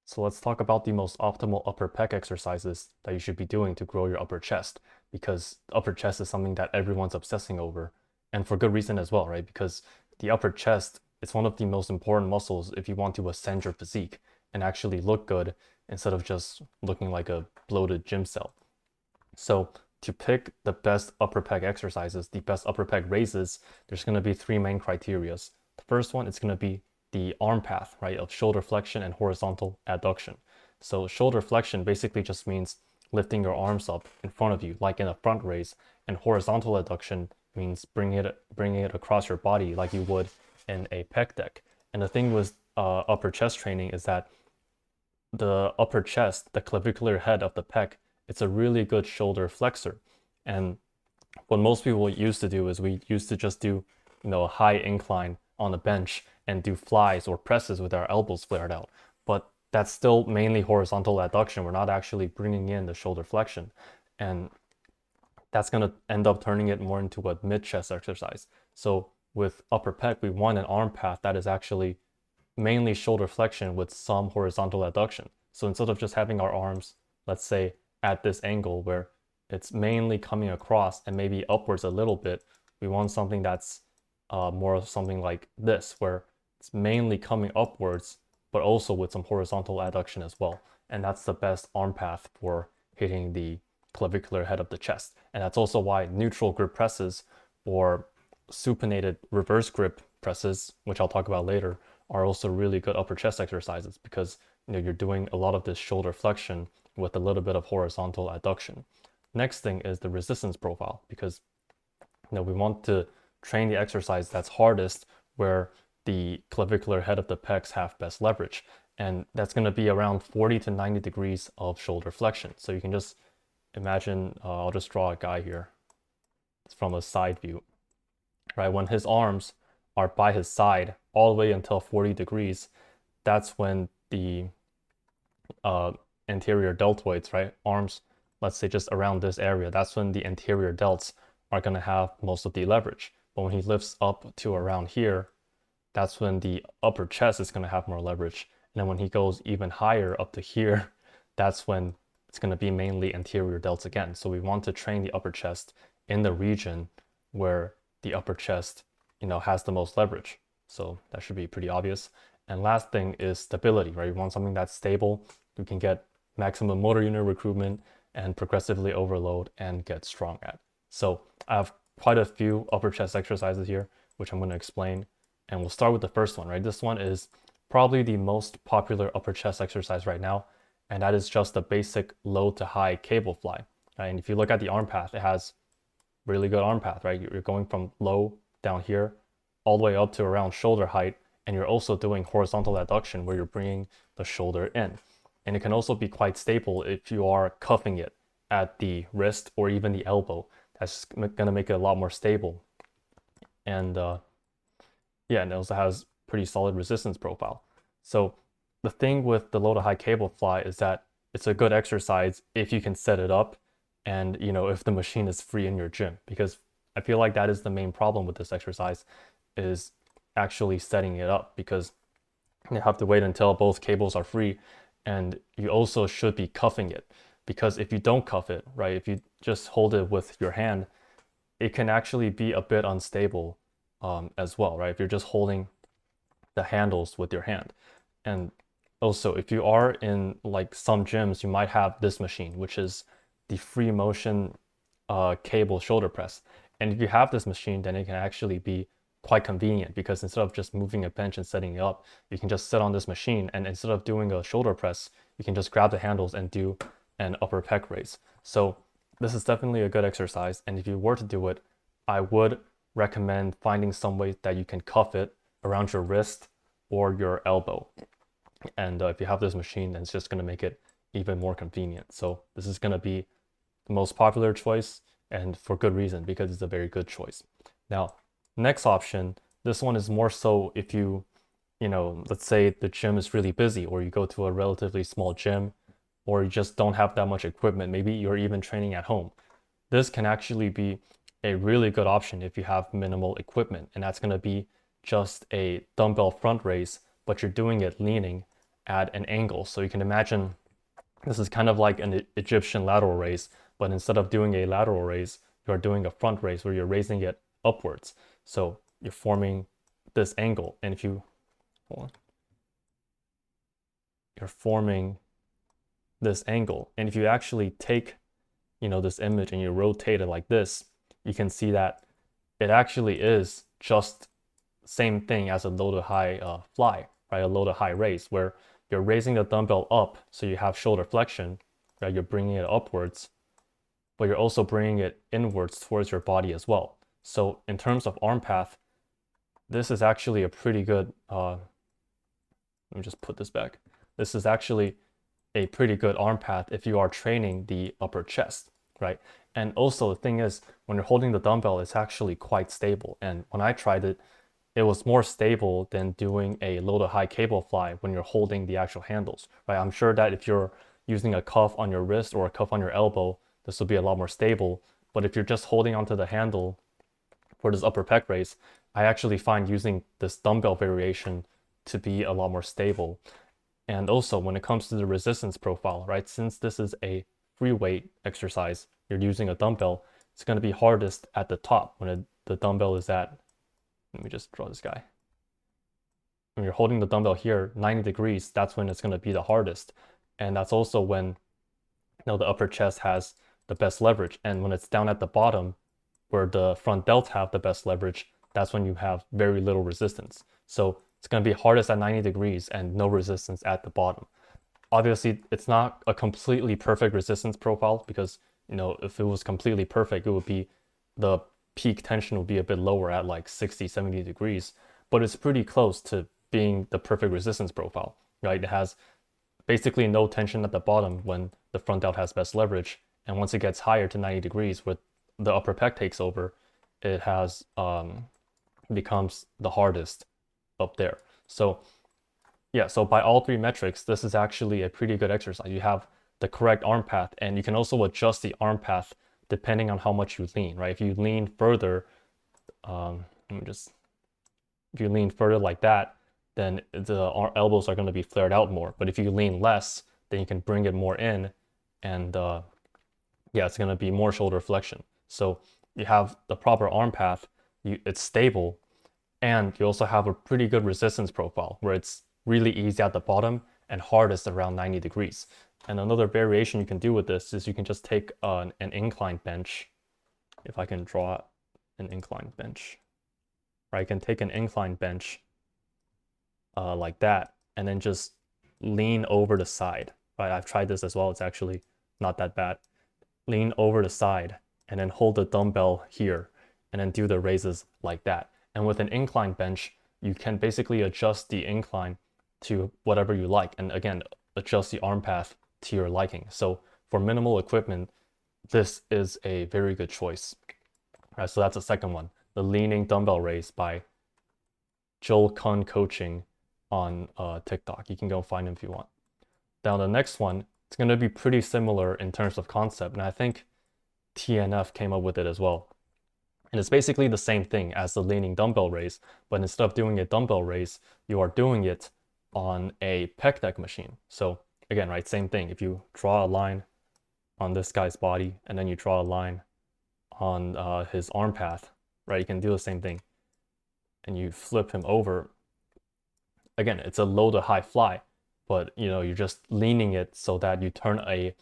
So let's talk about the most optimal upper pec exercises that you should be doing to grow your upper chest, because the upper chest is something that everyone's obsessing over, and for good reason as well, right? Because the upper chest is one of the most important muscles if you want to ascend your physique and actually look good instead of just looking like a bloated gym cell. So to pick the best upper pec exercises, the best upper pec raises, there's going to be three main criterias. The first one is going to be the arm path, right, of shoulder flexion and horizontal adduction. So shoulder flexion basically just means lifting your arms up in front of you, like in a front raise, and horizontal adduction means bringing it across your body like you would in a pec deck. And the thing with upper chest training is that the upper chest, the clavicular head of the pec, it's a really good shoulder flexor. And what most people used to do is we used to just do, a high incline on the bench and do flies or presses with our elbows flared out. But that's still mainly horizontal adduction. We're not actually bringing in the shoulder flexion. And that's going to end up turning it more into a mid chest exercise. So with upper pec, we want an arm path that is actually mainly shoulder flexion with some horizontal adduction. So instead of just having our arms, let's say, at this angle where it's mainly coming across and maybe upwards a little bit, we want something that's more something like this, where it's mainly coming upwards, but also with some horizontal adduction as well. And that's the best arm path for hitting the clavicular head of the chest. And that's also why neutral grip presses or supinated reverse grip presses, which I'll talk about later, are also really good upper chest exercises because you're doing a lot of this shoulder flexion with a little bit of horizontal adduction. Next thing is the resistance profile, because we want to train the exercise that's hardest where the clavicular head of the pecs have best leverage. And that's going to be around 40 to 90 degrees of shoulder flexion. So you can just imagine, I'll just draw a guy here. It's from a side view, right? When his arms are by his side all the way until 40 degrees, that's when the anterior deltoids, right? Arms, let's say just around this area, that's when the anterior delts are going to have most of the leverage. But when he lifts up to around here, that's when the upper chest is going to have more leverage. And then when he goes even higher up to here, that's when it's going to be mainly anterior delts again. So we want to train the upper chest in the region where the upper chest, has the most leverage. So that should be pretty obvious. And last thing is stability, right? You want something that's stable. You can get maximum motor unit recruitment and progressively overload and get strong at. So I have quite a few upper chest exercises here, which I'm going to explain. And we'll start with the first one, right? This one is probably the most popular upper chest exercise right now. And that is just the basic low to high cable fly. Right? And if you look at the arm path, it has really good arm path, right? You're going from low down here all the way up to around shoulder height. And you're also doing horizontal adduction where you're bringing the shoulder in. And it can also be quite stable if you are cuffing it at the wrist or even the elbow. That's going to make it a lot more stable. And yeah, and it also has pretty solid resistance profile. So the thing with the low to high cable fly is that it's a good exercise if you can set it up and if the machine is free in your gym, because I feel like that is the main problem with this exercise is actually setting it up, because you have to wait until both cables are free, and you also should be cuffing it, because if you don't cuff it, right, if you just hold it with your hand, it can actually be a bit unstable as well, right? If you're just holding the handles with your hand. And also, if you are in like some gyms, you might have this machine, which is the free motion cable shoulder press. And if you have this machine, then it can actually be quite convenient, because instead of just moving a bench and setting it up, you can just sit on this machine, and instead of doing a shoulder press, you can just grab the handles and do an upper pec raise. So this is definitely a good exercise. And if you were to do it, I would recommend finding some way that you can cuff it around your wrist or your elbow. And if you have this machine, then it's just going to make it even more convenient. So this is going to be the most popular choice, and for good reason, because it's a very good choice. Now, next option, this one is more so if let's say the gym is really busy, or you go to a relatively small gym, or you just don't have that much equipment. Maybe you're even training at home. This can actually be a really good option if you have minimal equipment, and that's going to be just a dumbbell front raise, but you're doing it leaning at an angle. So you can imagine this is kind of like an Egyptian lateral raise, but instead of doing a lateral raise, you're doing a front raise where you're raising it upwards. So you're forming this angle. And if you, hold on, you're forming this angle. And if you actually take, this image and you rotate it like this, you can see that it actually is just same thing as a low to high fly, right? A low to high raise where you're raising the dumbbell up so you have shoulder flexion, right? You're bringing it upwards, but you're also bringing it inwards towards your body as well. So in terms of arm path, this is actually a pretty good, let me just put this back. This is actually a pretty good arm path if you are training the upper chest, right? And also the thing is, when you're holding the dumbbell, it's actually quite stable. And when I tried it, it was more stable than doing a low to high cable fly when you're holding the actual handles, right? I'm sure that if you're using a cuff on your wrist or a cuff on your elbow, this will be a lot more stable. But if you're just holding onto the handle for this upper pec raise, I actually find using this dumbbell variation to be a lot more stable. And also when it comes to the resistance profile, right? Since this is a free weight exercise, you're using a dumbbell, it's going to be hardest at the top when the dumbbell is at, let me just draw this guy. When you're holding the dumbbell here, 90 degrees, that's when it's going to be the hardest. And that's also when the upper chest has the best leverage. And when it's down at the bottom, where the front delts have the best leverage, that's when you have very little resistance. So it's going to be hardest at 90 degrees and no resistance at the bottom. Obviously, it's not a completely perfect resistance profile because, if it was completely perfect, it would be the peak tension would be a bit lower at like 60, 70 degrees, but it's pretty close to being the perfect resistance profile, right? It has basically no tension at the bottom when the front delt has best leverage. And once it gets higher to 90 degrees with the upper pec takes over, it has becomes the hardest up there. So yeah, so by all three metrics, this is actually a pretty good exercise. You have the correct arm path, and you can also adjust the arm path depending on how much you lean, right? If you lean further, if you lean further like that, then the elbows are going to be flared out more. But if you lean less, then you can bring it more in, and it's going to be more shoulder flexion. So you have the proper arm path, it's stable, and you also have a pretty good resistance profile where it's really easy at the bottom and hardest around 90 degrees. And another variation you can do with this is you can just take an incline bench. If I can draw an incline bench, right? I can take an incline bench like that and then just lean over the side, right? I've tried this as well. It's actually not that bad. Lean over the side and then hold the dumbbell here and then do the raises like that. And with an incline bench, you can basically adjust the incline to whatever you like. And again, adjust the arm path to your liking. So for minimal equipment, this is a very good choice. All right, so that's the second one, the leaning dumbbell raise by Joel Kun Coaching on TikTok. You can go find him if you want. Now the next one, it's going to be pretty similar in terms of concept, and I think TNF came up with it as well. And it's basically the same thing as the leaning dumbbell raise, but instead of doing a dumbbell raise, you are doing it on a pec deck machine. So again, right, same thing. If you draw a line on this guy's body and then you draw a line on his arm path, right, you can do the same thing. And you flip him over. Again, it's a low to high fly, but you're just leaning it so that you turn a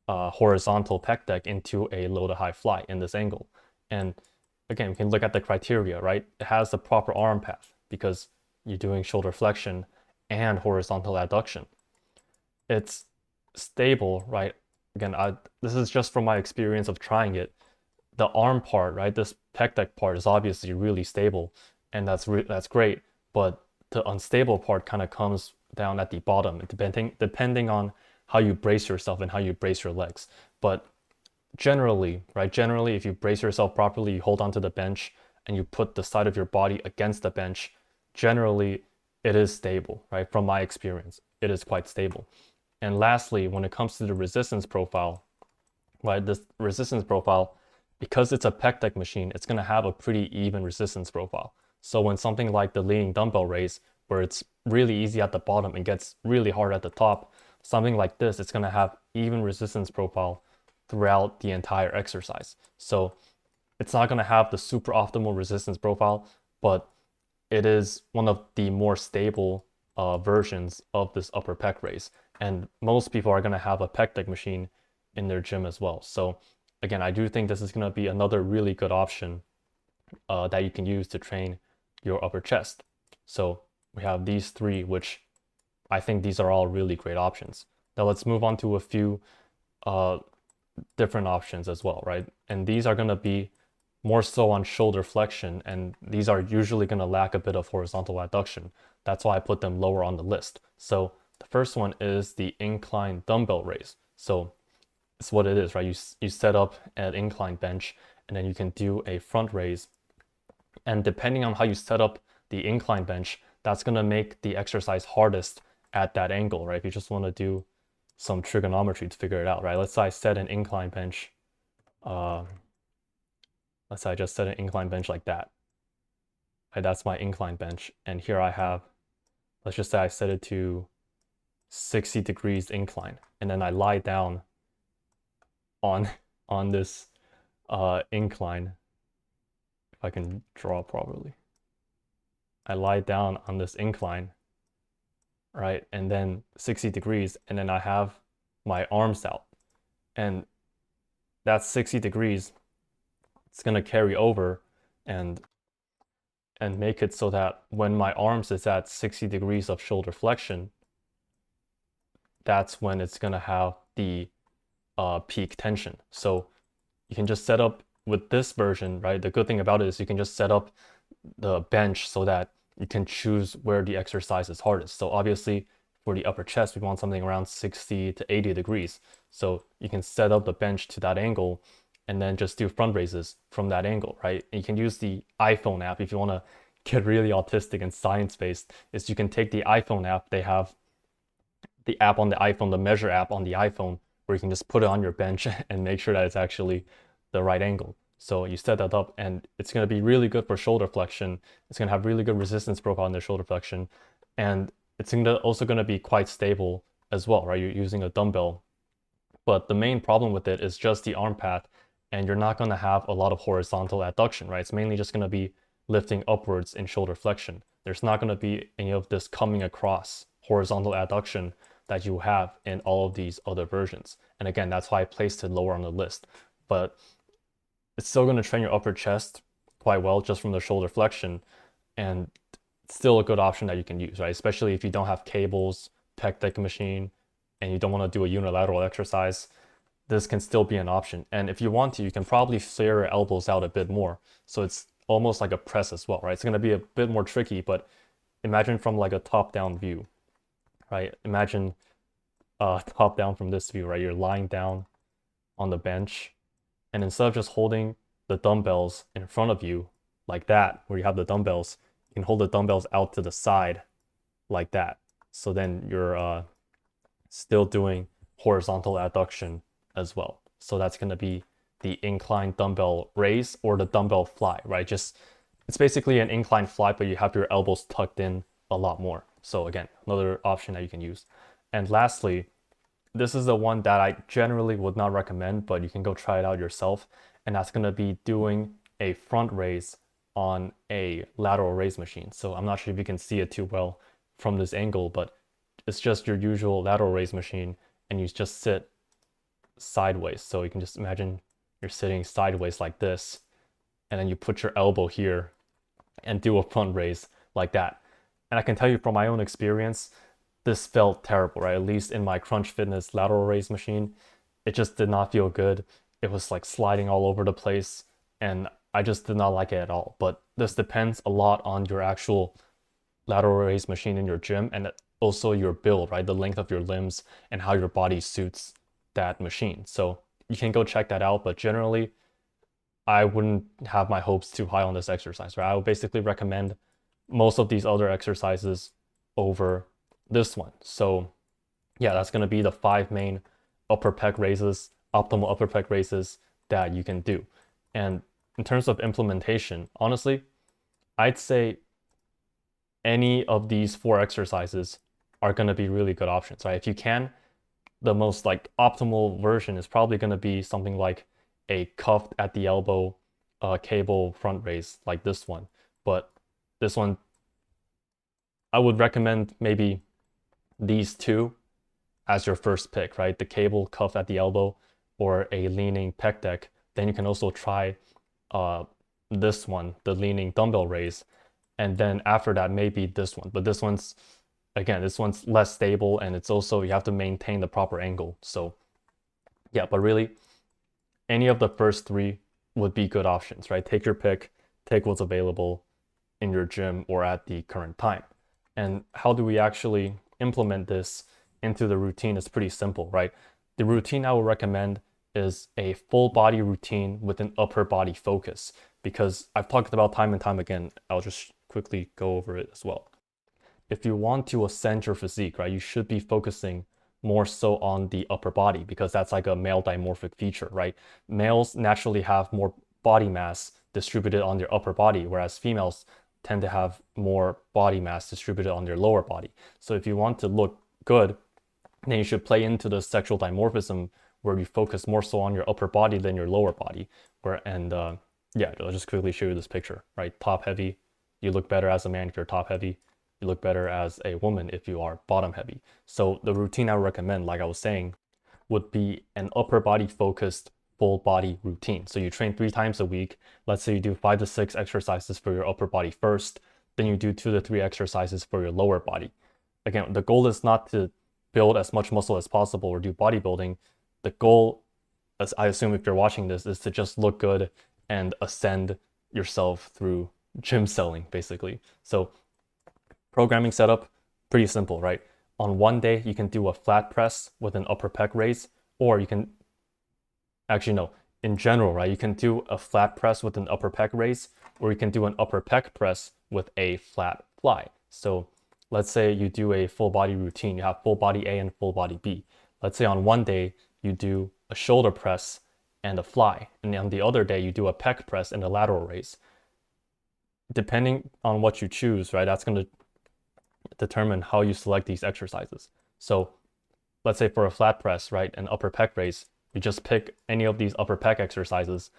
horizontal pec deck into a low to high fly in this angle. And again, we can look at the criteria, right? It has the proper arm path because you're doing shoulder flexion and horizontal adduction. It's stable, right? Again, this is just from my experience of trying it. The arm part, right? This pec deck part is obviously really stable, and that's great. But the unstable part kind of comes down at the bottom, depending on how you brace yourself and how you brace your legs. But generally, right? Generally, if you brace yourself properly, you hold onto the bench and you put the side of your body against the bench, generally it is stable, right? From my experience, it is quite stable. And lastly, when it comes to the resistance profile, right? This resistance profile, because it's a pec deck machine, it's going to have a pretty even resistance profile. So when something like the leaning dumbbell raise, where it's really easy at the bottom and gets really hard at the top, something like this, it's going to have even resistance profile throughout the entire exercise. So it's not going to have the super optimal resistance profile, but it is one of the more stable versions of this upper pec raise. And most people are going to have a pec deck machine in their gym as well. So again, I do think this is going to be another really good option that you can use to train your upper chest. So we have these three, which I think these are all really great options. Now let's move on to a few different options as well, right? And these are going to be more so on shoulder flexion, and these are usually going to lack a bit of horizontal adduction. That's why I put them lower on the list. So the first one is the incline dumbbell raise. So it's what it is, right? You set up an incline bench, and then you can do a front raise. And depending on how you set up the incline bench, that's going to make the exercise hardest at that angle, right? If you just want to do some trigonometry to figure it out, right? Let's say I set an incline bench. Let's say I just set an incline bench like that. Right, that's my incline bench. And here I have, let's just say I set it to 60 degrees incline. And then I lie down on this incline. If I can draw properly. I lie down on this incline, right? And then 60 degrees, and then I have my arms out. And that's 60 degrees. It's going to carry over and make it so that when my arms is at 60 degrees of shoulder flexion, that's when it's going to have the peak tension. So you can just set up with this version, right? The good thing about it is you can just set up the bench so that you can choose where the exercise is hardest. So obviously for the upper chest, we want something around 60 to 80 degrees. So you can set up the bench to that angle and then just do front raises from that angle, right? And you can use the iPhone app if you want to get really autistic and science-based, is you can take the iPhone app. They have the app on the iPhone, the measure app on the iPhone, where you can just put it on your bench and make sure that it's actually the right angle. So you set that up and it's going to be really good for shoulder flexion. It's going to have really good resistance profile in the shoulder flexion. And it's also going to be quite stable as well, right? You're using a dumbbell. But the main problem with it is just the arm path, and you're not going to have a lot of horizontal adduction, right? It's mainly just going to be lifting upwards in shoulder flexion. There's not going to be any of this coming across horizontal adduction that you have in all of these other versions. And again, that's why I placed it lower on the list. But it's still going to train your upper chest quite well just from the shoulder flexion, and it's still a good option that you can use, right? Especially if you don't have cables, pec deck machine, and you don't want to do a unilateral exercise, this can still be an option. And if you want to, you can probably flare your elbows out a bit more. So it's almost like a press as well, right? It's going to be a bit more tricky, but imagine from like a top-down view, right? Imagine top down from this view, right? You're lying down on the bench, and instead of just holding the dumbbells in front of you like that, where you have the dumbbells, you can hold the dumbbells out to the side like that. So then you're still doing horizontal adduction as well. So that's going to be the incline dumbbell raise or the dumbbell fly, right? Just it's basically an incline fly, but you have your elbows tucked in a lot more. So again, another option that you can use. And lastly, this is the one that I generally would not recommend, but you can go try it out yourself. And that's going to be doing a front raise on a lateral raise machine. So I'm not sure if you can see it too well from this angle, but it's just your usual lateral raise machine, and you just sit sideways. So you can just imagine you're sitting sideways like this, and then you put your elbow here and do a front raise like that. And I can tell you from my own experience, this felt terrible, right? At least in my Crunch Fitness lateral raise machine, it just did not feel good. It was like sliding all over the place, and I just did not like it at all. But this depends a lot on your actual lateral raise machine in your gym, and also your build, right? The length of your limbs and how your body suits that machine. So you can go check that out, but generally I wouldn't have my hopes too high on this exercise, right? I would basically recommend most of these other exercises over this one. So yeah, that's going to be the 5 main upper pec raises, optimal upper pec raises that you can do. And in terms of implementation, honestly, I'd say any of these 4 exercises are going to be really good options, right? If you can, the most like optimal version is probably going to be something like a cuffed at the elbow cable front raise like this one. But this one, I would recommend maybe these two as your first pick, right? The cable cuff at the elbow or a leaning pec deck. Then you can also try uh, this one, the leaning dumbbell raise. And then after that, maybe this one. But this one's, again, this one's less stable, and it's also, you have to maintain the proper angle. So yeah, but really, any of the first 3 would be good options, right? Take your pick, take what's available in your gym or at the current time. And how do we actually implement this into the routine? Is pretty simple, right? The routine I would recommend is a full body routine with an upper body focus, because I've talked about time and time again. I'll just quickly go over it as well. If you want to ascend your physique, right, you should be focusing more so on the upper body, because that's like a male dimorphic feature, right? Males naturally have more body mass distributed on their upper body, whereas females tend to have more body mass distributed on their lower body. So if you want to look good, then you should play into the sexual dimorphism where you focus more so on your upper body than your lower body. Yeah, I'll just quickly show you this picture, right? Top heavy, you look better as a man if you're top heavy. You look better as a woman if you are bottom heavy. So the routine I recommend, like I was saying, would be an upper body focused full body routine. So you train 3 times a week. Let's say you do 5 to 6 exercises for your upper body first, then you do 2 to 3 exercises for your lower body. Again, the goal is not to build as much muscle as possible or do bodybuilding. The goal, as I assume if you're watching this, is to just look good and ascend yourself through gym selling, basically. So programming setup, pretty simple, right? On one day, you can do a flat press with an upper pec raise, or you can, actually no, in general, right? You can do a flat press with an upper pec raise, or you can do an upper pec press with a flat fly. So let's say you do a full body routine, you have full body A and full body B. Let's say on one day, you do a shoulder press and a fly, and on the other day, you do a pec press and a lateral raise. Depending on what you choose, right, that's going to determine how you select these exercises. So let's say for a flat press, right, an upper pec raise, you just pick any of these upper pec exercises,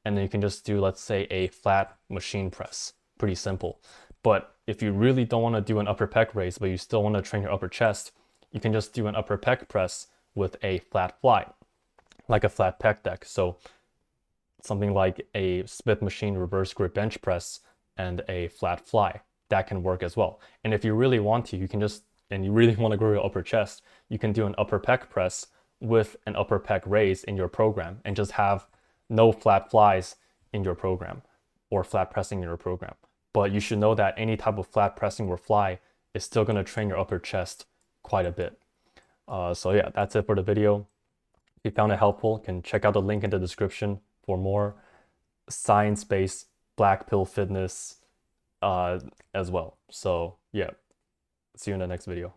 and then you can just do, let's say, a flat machine press. Pretty simple. But if you really don't want to do an upper pec raise, but you still want to train your upper chest, you can just do an upper pec press with a flat fly, like a flat pec deck. So something like a Smith machine reverse grip bench press and a flat fly, that can work as well. And if you really want to, you can just, and you really want to grow your upper chest, you can do an upper pec press with an upper pec raise in your program and just have no flat flies in your program or flat pressing in your program. But you should know that any type of flat pressing or fly is still going to train your upper chest quite a bit. So yeah, that's it for the video. If you found it helpful, you can check out the link in the description for more science-based black pill fitness as well. So yeah, see you in the next video.